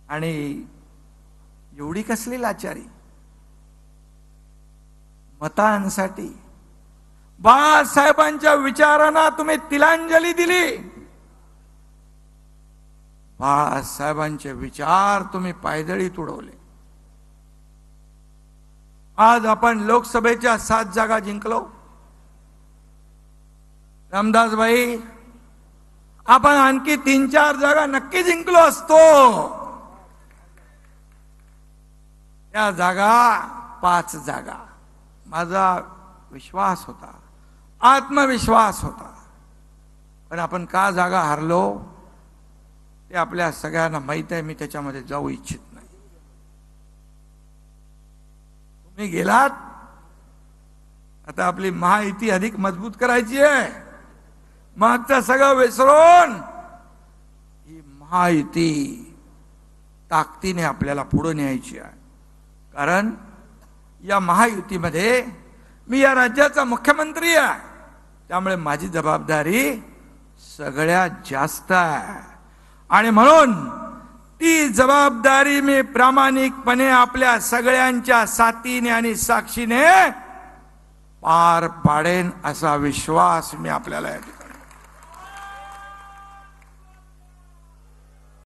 आणि एवढी कसली लाचारी मतांसाठी? बाळासाहेबांच्या विचारांना तुम्ही तिलांजली दिली. बाळासाहेबांचे विचार तुम्ही पायदळी तुडवले. आज आपण लोकसभेच्या 7 जागा जिंकलो. रामदास भाई, आपण आणखी 3-4 जागा नक्की जिंकलो असतो. त्या जागा 5 जागा माझा विश्वास होता, आत्मविश्वास होता. पण आपण का जागा हारलो ते आपल्या सगळ्यांना माहित आहे. मी त्याच्यामध्ये जाऊ इच्छित नाही. तुम्ही गेलात, आता आपली महायुती अधिक मजबूत करायची आहे. मागचं सगळं विसरून ही महायुती ताकदीने आपल्याला पुढे न्यायची आहे. कारण या महायुतीमध्ये मी या राज्याचा मुख्यमंत्री आहे, त्यामुळे माझी जबाबदारी सगळ्यात जास्त आहे. आणि म्हणून ती जबाबदारी मी प्रामाणिकपणे आपल्या सगळ्यांच्या साथीने आणि साक्षीने पार पाडेन असा विश्वास मी आपल्याला